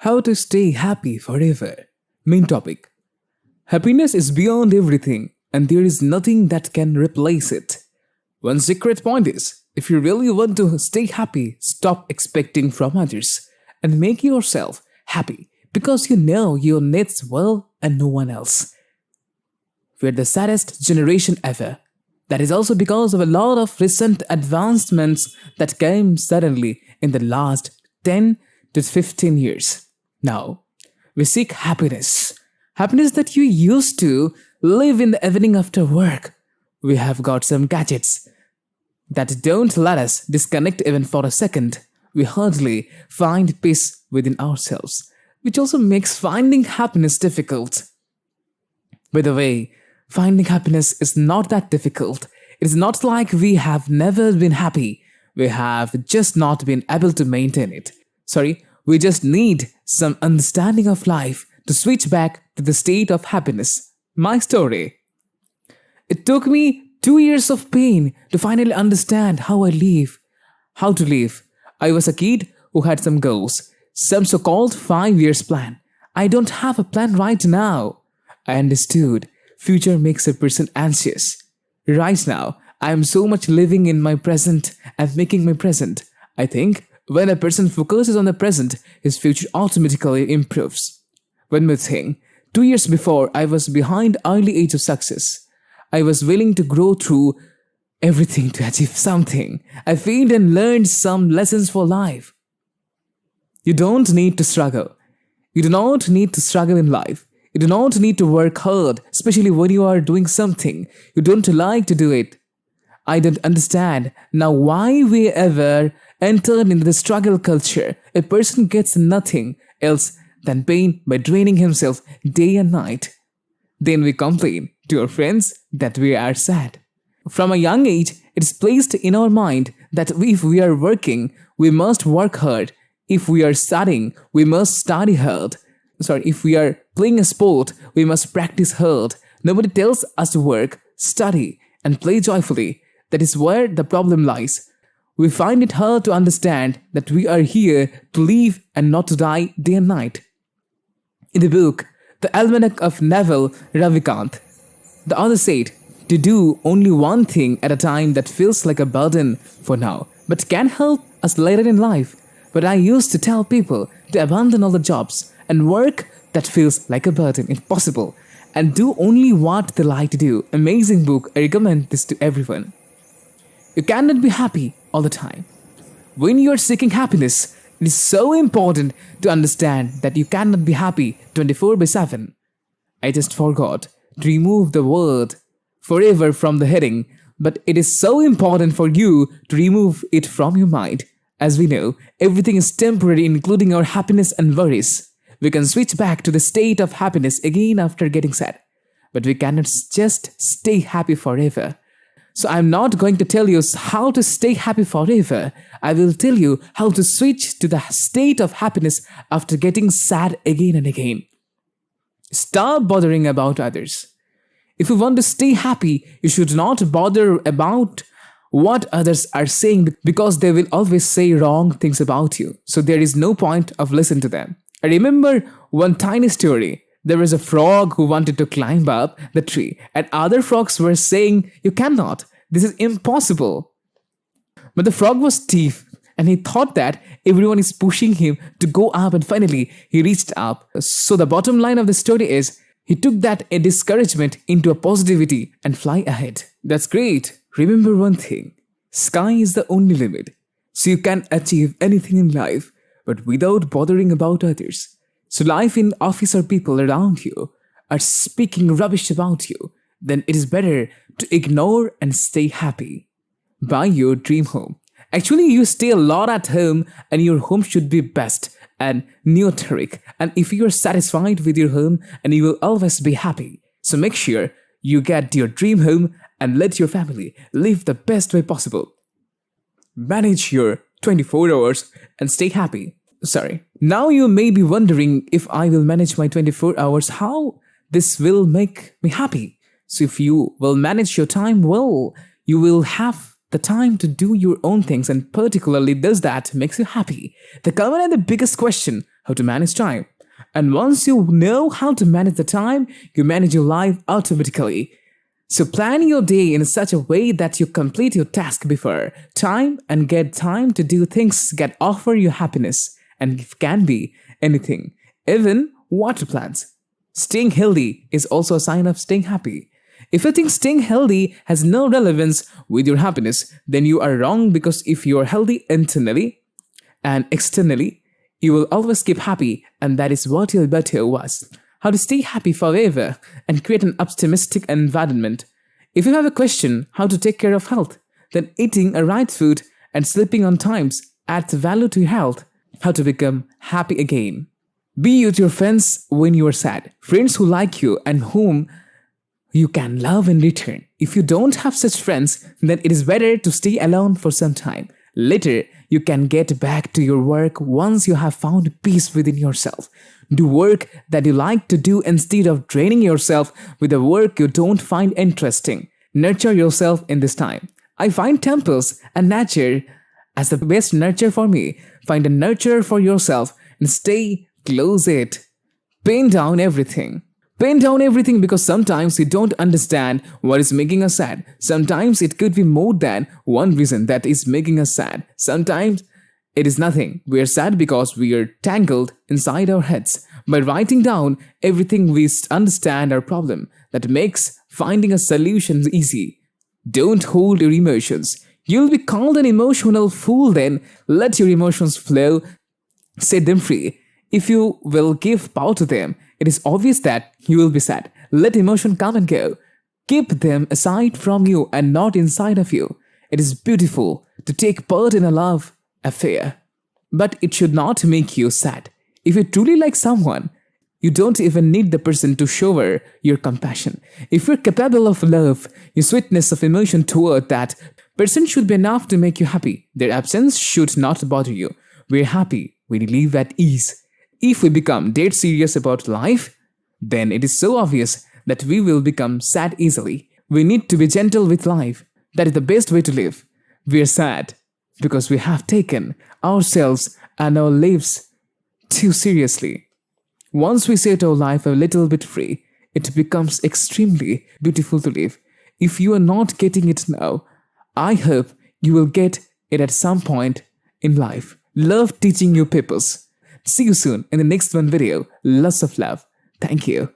How to stay happy forever. Main topic. Happiness is beyond everything, and there is nothing that can replace it. One secret point is, if you really want to stay happy, stop expecting from others and make yourself happy because you know your needs well and no one else. We're the saddest generation ever. That is also because of a lot of recent advancements that came suddenly in the last 10 to 15 years. Now, we seek happiness. Happiness that you used to live in the evening after work. We have got some gadgets that don't let us disconnect even for a second. We hardly find peace within ourselves, which also makes finding happiness difficult. By the way, finding happiness is not that difficult. It is not like we have never been happy. We have just not been able to maintain it. We just need some understanding of life to switch back to the state of happiness. My story. It took me 2 years of pain to finally understand how to live. I was a kid who had some goals, some so-called 5 years plan. I don't have a plan right now. I understood. Future makes a person anxious. Right now, I am so much living in my present and making my present. I think when a person focuses on the present, his future automatically improves. One more thing, 2 years before, I was behind early age of success. I was willing to grow through everything to achieve something. I failed and learned some lessons for life. You don't need to struggle. You do not need to struggle in life. You do not need to work hard, especially when you are doing something you don't like to do it. I don't understand now why we ever entered into the struggle culture. A person gets nothing else than pain by draining himself day and night. Then we complain to our friends that we are sad. From a young age, it is placed in our mind that if we are working, we must work hard. If we are studying, we must study hard. If we are playing a sport, we must practice hard. Nobody tells us to work, study, and play joyfully. That is where the problem lies. We find it hard to understand that we are here to live and not to die day and night. In the book, The Almanac of Naval Ravikant, the author said, to do only one thing at a time that feels like a burden for now, but can help us later in life. But I used to tell people to abandon all the jobs and work that feels like a burden if possible, and do only what they like to do. Amazing book, I recommend this to everyone. You cannot be happy all the time. When you are seeking happiness, it is so important to understand that you cannot be happy 24/7. I just forgot to remove the word forever from the heading, but it is so important for you to remove it from your mind. As we know, everything is temporary, including our happiness and worries. We can switch back to the state of happiness again after getting sad, but we cannot just stay happy forever. So I'm not going to tell you how to stay happy forever. I will tell you how to switch to the state of happiness after getting sad again and again. Stop bothering about others. If you want to stay happy, you should not bother about what others are saying because they will always say wrong things about you. So there is no point of listening to them. I remember one tiny story. There was a frog who wanted to climb up the tree, and other frogs were saying, "You cannot. This is impossible." But the frog was stiff, and he thought that everyone is pushing him to go up, and finally he reached up. So the bottom line of the story is, he took that a discouragement into a positivity and fly ahead. That's great. Remember one thing. Sky is the only limit. So you can achieve anything in life, but without bothering about others. So life in office or people around you are speaking rubbish about you, then it is better to ignore and stay happy. Buy your dream home. Actually, you stay a lot at home and your home should be best and neutral. And if you are satisfied with your home, and you will always be happy. So make sure you get your dream home and let your family live the best way possible. Manage your 24 hours and stay happy. Now you may be wondering, if I will manage my 24 hours, how this will make me happy. So if you will manage your time well, you will have the time to do your own things, and particularly does that makes you happy. The common and the biggest question how to manage time. And once you know how to manage the time, you manage your life automatically. So plan your day in such a way that you complete your task before time and get time to do things that offer you happiness, and it can be anything, even water plants. Staying healthy is also a sign of staying happy. If you think staying healthy has no relevance with your happiness, then you are wrong, because if you are healthy internally and externally, you will always keep happy, and that is what your motto was. How to stay happy forever and create an optimistic environment. If you have a question how to take care of health, then eating a right food and sleeping on times adds value to your health. How to become happy again. Be with your friends when you are sad, friends who like you and whom you can love in return. If you don't have such friends, then it is better to stay alone for some time. Later, you can get back to your work once you have found peace within yourself. Do work that you like to do instead of draining yourself with the work you don't find interesting. Nurture yourself in this time. I find temples and nature as the best nurture for me. Find a nurture for yourself and stay close it. Pain down everything. Pain down everything, because sometimes we don't understand what is making us sad. Sometimes it could be more than one reason that is making us sad. Sometimes it is nothing. We are sad because we are tangled inside our heads. By writing down everything, we understand our problem. That makes finding a solution easy. Don't hold your emotions. You'll be called an emotional fool then. Let your emotions flow. Set them free. If you will give power to them, it is obvious that you will be sad. Let emotion come and go. Keep them aside from you and not inside of you. It is beautiful to take part in a love affair, but it should not make you sad. If you truly like someone, you don't even need the person to shower your compassion. If you're capable of love, your sweetness of emotion toward that person should be enough to make you happy. Their absence should not bother you. We're happy when we live at ease. If we become dead serious about life, then it is so obvious that we will become sad easily. We need to be gentle with life. That is the best way to live. We are sad because we have taken ourselves and our lives too seriously. Once we set our life a little bit free, it becomes extremely beautiful to live. If you are not getting it now, I hope you will get it at some point in life. Love teaching you purpose. See you soon in the next one video. Lots of love. Thank you.